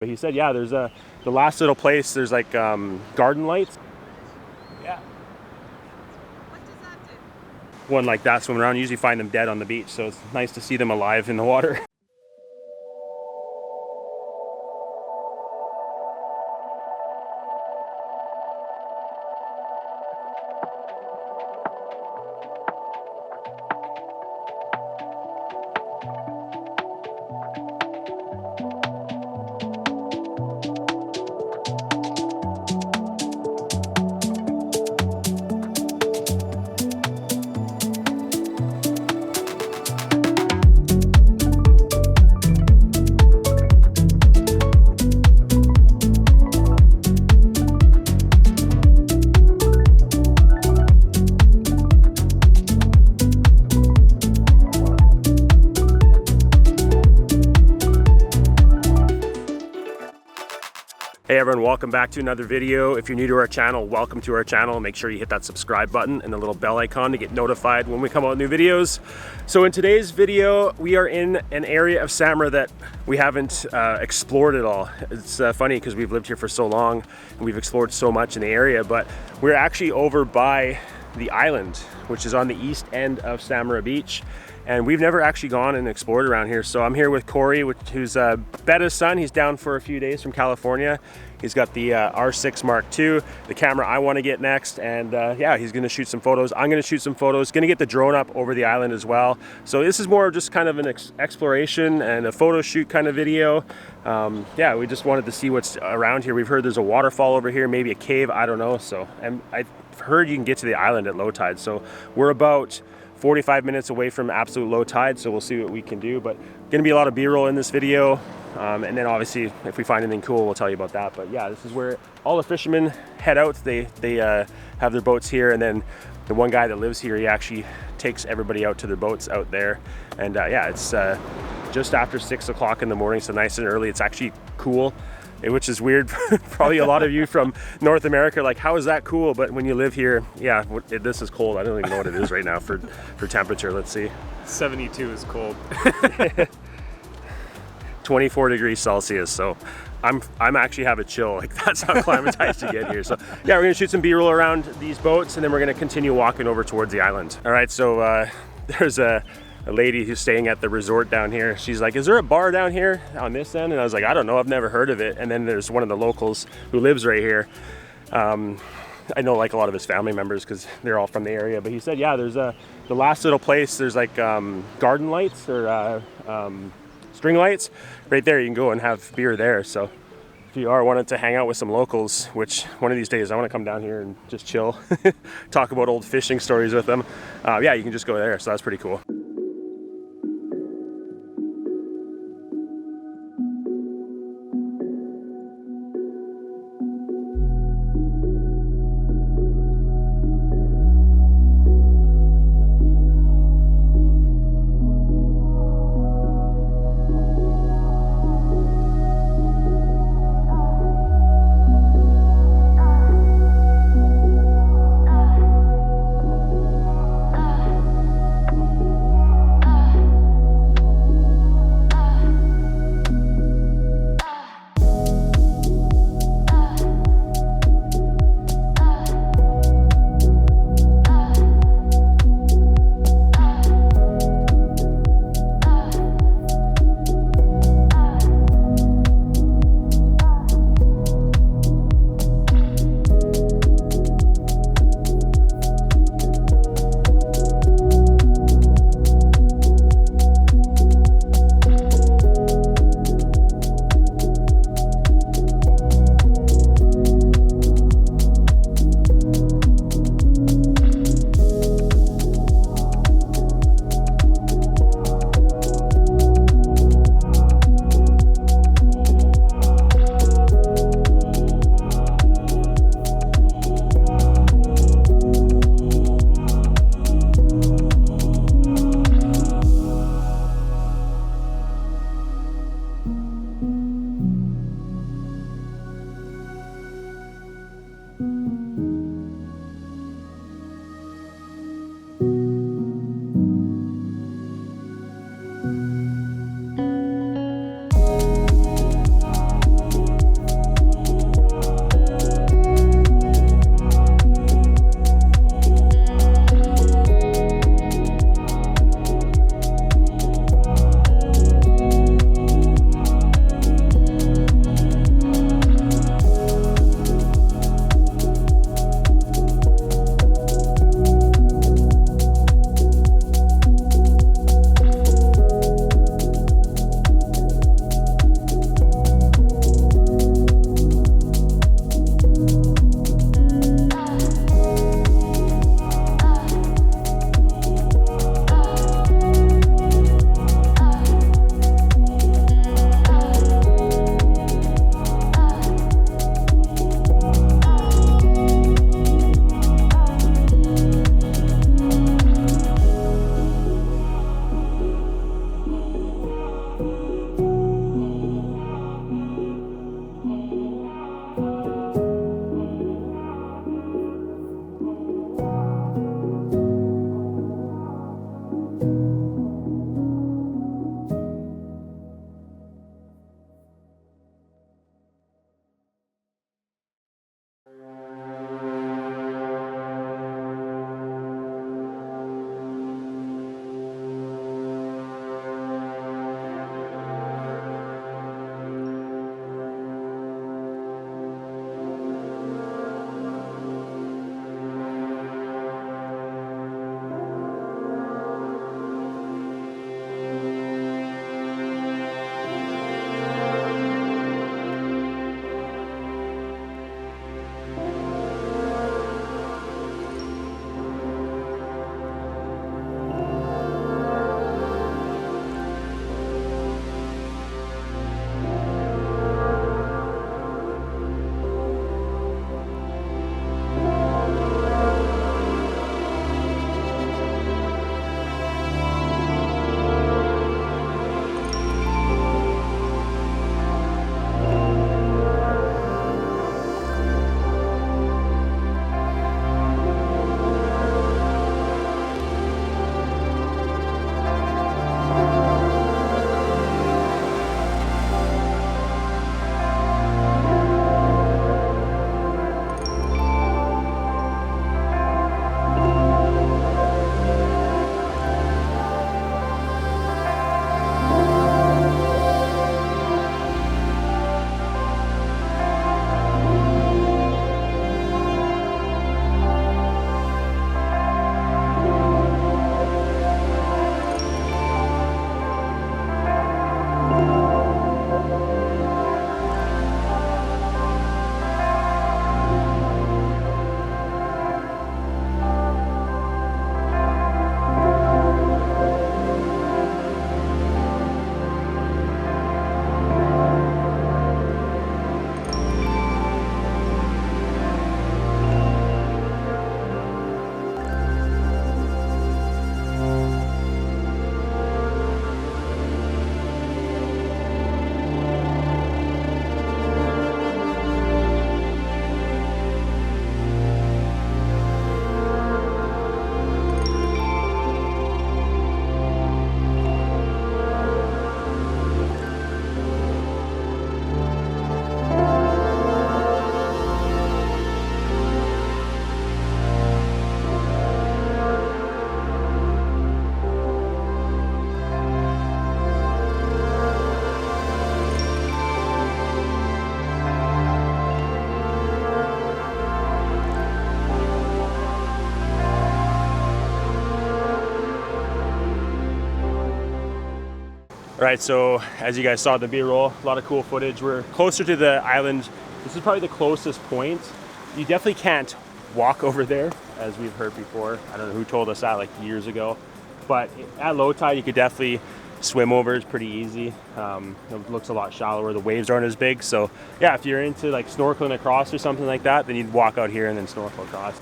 But he said, yeah, there's the last little place, there's like garden lights. Yeah. What does that do? One like that swimming around. You usually find them dead on the beach, so it's nice to see them alive in the water. Hey everyone, welcome back to another video. If you're new to our channel, welcome to our channel. Make sure you hit that subscribe button and the little bell icon to get notified when we come out with new videos. So in today's video, we are in an area of Samara that we haven't explored at all. It's funny because we've lived here for so long and we've explored so much in the area, but we're actually over by the island, which is on the east end of Samara Beach. And we've never actually gone and explored around here. So I'm here with Corey, who's Betta's son. He's down for a few days from California. He's got the R6 Mark II, the camera I want to get next. And yeah, he's gonna shoot some photos. I'm gonna shoot some photos. Gonna get the drone up over the island as well. So this is more of just kind of an exploration and a photo shoot kind of video. Yeah, we just wanted to see what's around here. We've heard there's a waterfall over here, maybe a cave, I don't know. So, and I've heard you can get to the island at low tide. So we're about 45 minutes away from absolute low tide, so we'll see what we can do. But gonna be a lot of b-roll in this video, and then obviously if we find anything cool, we'll tell you about that. But yeah, this is where all the fishermen head out. They have their boats here, and then the one guy that lives here, he actually takes everybody out to their boats out there. And yeah, it's just after 6 o'clock in the morning, so nice and early. It's actually cool, which is weird. Probably a lot of you from North America are like, how is that cool? But when you live here, yeah, this is cold. I don't even know what it is right now for temperature. Let's see. 72 is cold. 24 degrees Celsius. So I'm actually have a chill. Like, that's how climatized you get here. So yeah, we're gonna shoot some b-roll around these boats, and then we're gonna continue walking over towards the island. All right, so there's a lady who's staying at the resort down here. She's like, is there a bar down here on this end? And I was like, I don't know, I've never heard of it. And then there's one of the locals who lives right here. I know like a lot of his family members because they're all from the area, but he said, yeah, there's the last little place, there's like garden lights or string lights right there. You can go and have beer there. So if you are wanting to hang out with some locals, which one of these days I want to come down here and just chill, talk about old fishing stories with them, yeah, you can just go there. So that's pretty cool. All right, so as you guys saw the B-roll, a lot of cool footage. We're closer to the island. This is probably the closest point. You definitely can't walk over there, as we've heard before. I don't know who told us that like years ago. But at low tide, you could definitely swim over. It's pretty easy. It looks a lot shallower. The waves aren't as big. So yeah, if you're into like snorkeling across or something like that, then you'd walk out here and then snorkel across.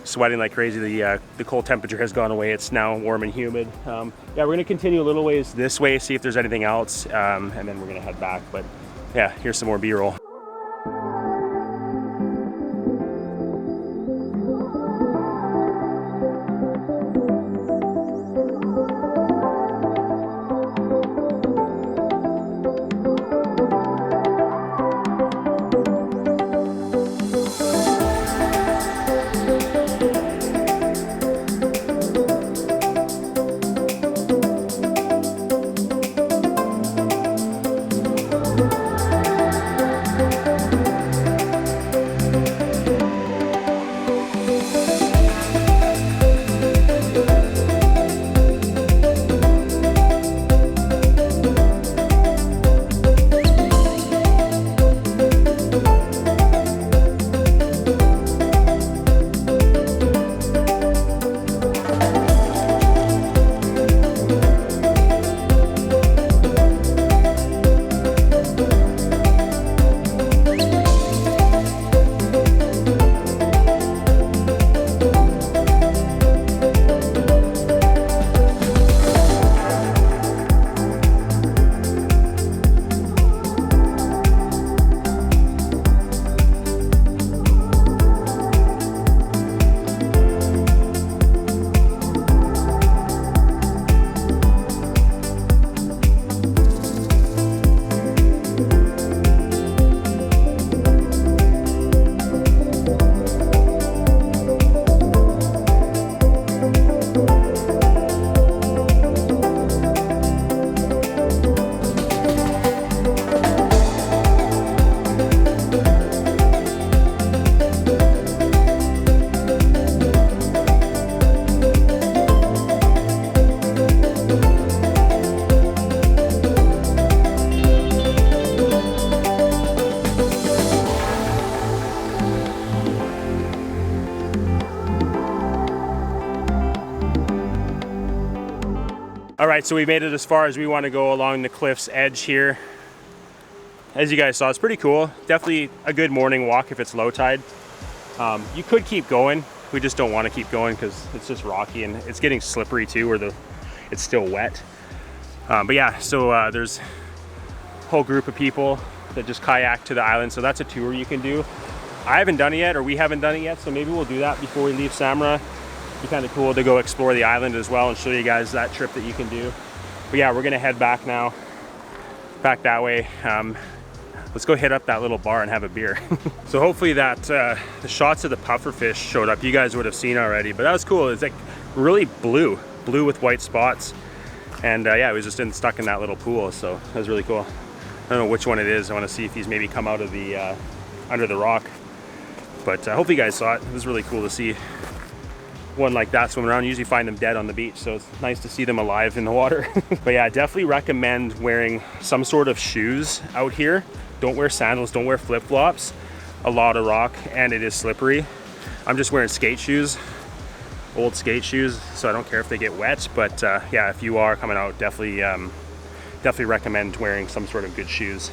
Sweating like crazy. The cold temperature has gone away. It's now warm and humid. Yeah, we're gonna continue a little ways this way, see if there's anything else, and then we're gonna head back. But yeah, here's some more B-roll. All right, so we made it as far as we want to go along the cliff's edge here. As you guys saw, it's pretty cool. Definitely a good morning walk if it's low tide. You could keep going. We just don't want to keep going because it's just rocky and it's getting slippery too, where it's still wet. But yeah, so there's a whole group of people that just kayak to the island. So that's a tour you can do. I haven't done it yet, or we haven't done it yet, so maybe we'll do that before we leave Samara. It'd be kind of cool to go explore the island as well and show you guys that trip that you can do. But yeah, we're gonna head back now, back that way. Let's go hit up that little bar and have a beer. So hopefully that the shots of the pufferfish showed up. You guys would have seen already, but that was cool. It's like really blue with white spots. And yeah, it was just stuck in that little pool, so that was really cool. I don't know which one it is. I want to see if he's maybe come out of the under the rock. But hopefully you guys saw it. It was really cool to see one like that swimming around. You usually find them dead on the beach, so it's nice to see them alive in the water. But yeah, I definitely recommend wearing some sort of shoes out here. Don't wear sandals, don't wear flip-flops. A lot of rock and it is slippery. I'm just wearing skate shoes, old skate shoes, so I don't care if they get wet. But yeah, if you are coming out, definitely recommend wearing some sort of good shoes.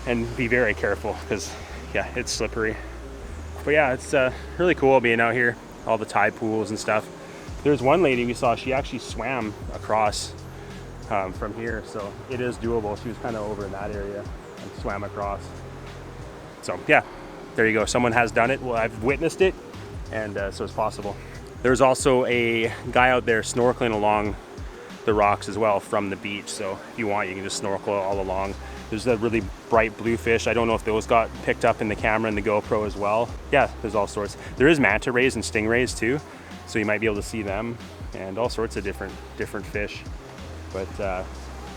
And be very careful because yeah, it's slippery. But yeah, it's really cool being out here, all the tide pools and stuff. There's one lady we saw, she actually swam across from here, so it is doable. She was kind of over in that area and swam across. So yeah, there you go. Someone has done it. Well, I've witnessed it, and so it's possible. There's also a guy out there snorkeling along the rocks as well from the beach, so if you want, you can just snorkel all along. There's a really bright blue fish. I don't know if those got picked up in the camera and the GoPro as well. Yeah, there's all sorts. There is manta rays and stingrays too, so you might be able to see them, and all sorts of different fish. But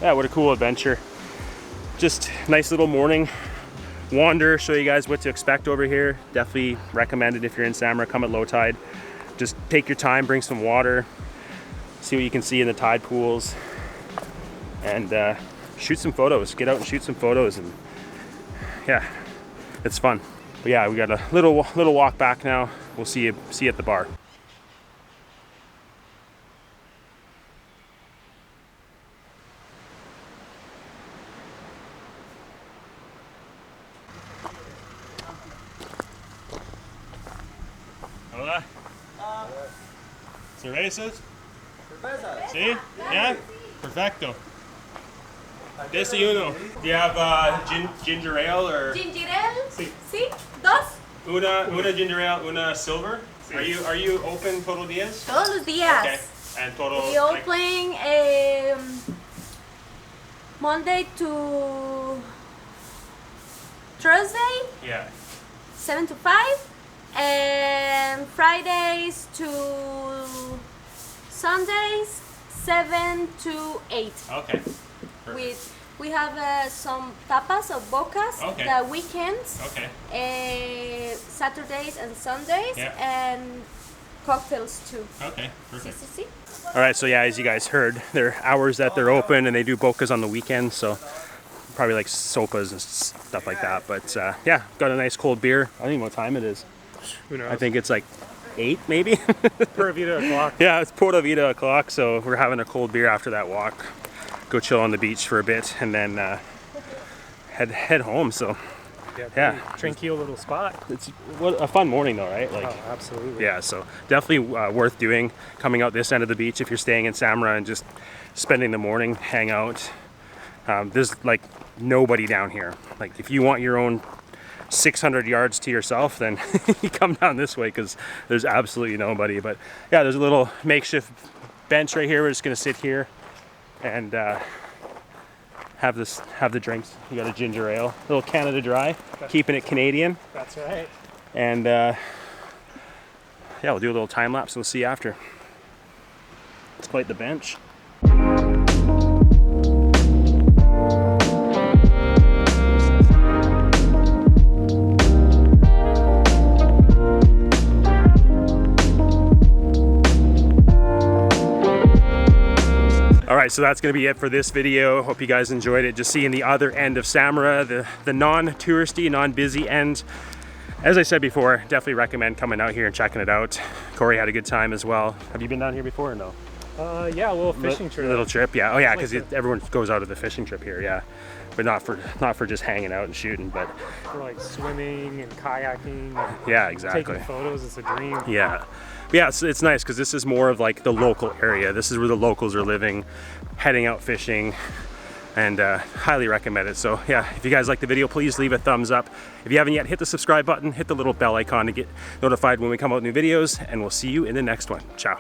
yeah, what a cool adventure. Just nice little morning wander, show you guys what to expect over here. Definitely recommend it if you're in Samara, come at low tide. Just take your time, bring some water, see what you can see in the tide pools, and shoot some photos. Get out and shoot some photos, and yeah, it's fun. But yeah, we got a little walk back now. We'll see you at the bar. Hola. Cervezas? Sí? Yeah? Perfecto. Desayuno. Do you have ginger ale or? Ginger ale? Sí. Sí. Dos. Una ginger ale, una silver. Sí. Are you open todos los días? Todos los días. Okay. And total. We open Monday to Thursday. Yeah. 7 to 5. And Fridays to Sundays 7 to 8. Okay. We have some tapas or bocas the weekends. Okay. Saturdays and Sundays. Yeah. And cocktails too. Okay. Perfect. See. All right. So yeah, as you guys heard, there are hours that they're open, and they do bocas on the weekends. So probably like sopas and stuff like that. But yeah, got a nice cold beer. I don't even know what time it is. Who knows? I think it's like 8 maybe. Pura vida o'clock. Yeah, it's Pura Vida o'clock, so we're having a cold beer after that walk. Go chill on the beach for a bit, and then head home. So yeah, Tranquil little spot. it's what a fun morning though, right? Like, Oh, absolutely. yeah, so definitely worth doing. Coming out this end of the beach if you're staying in Samara and just spending the morning, hang out. There's like nobody down here. Like if you want your own 600 yards to yourself, then you come down this way because there's absolutely nobody. But yeah, there's a little makeshift bench right here. We're just gonna sit here and have the drinks. You got a ginger ale, a little Canada Dry, keeping it Canadian. That's right. And yeah, we'll do a little time lapse. We'll see you after. It's quite the bench. Alright, so that's going to be it for this video. Hope you guys enjoyed it. Just seeing the other end of Samara, the non-touristy, non-busy end. As I said before, definitely recommend coming out here and checking it out. Corey had a good time as well. Have you been down here before or no? Yeah, a little fishing trip. Little trip, yeah. Oh yeah, because Like everyone goes out of the fishing trip here, yeah. But not for just hanging out and shooting, but For like swimming and kayaking and yeah, exactly. taking photos. It's a dream. Yeah. Yeah, it's nice because this is more of like the local area. This is where the locals are living, heading out fishing, and highly recommend it. So yeah, if you guys like the video, please leave a thumbs up. If you haven't yet, hit the subscribe button, hit the little bell icon to get notified when we come out with new videos, and we'll see you in the next one. Ciao.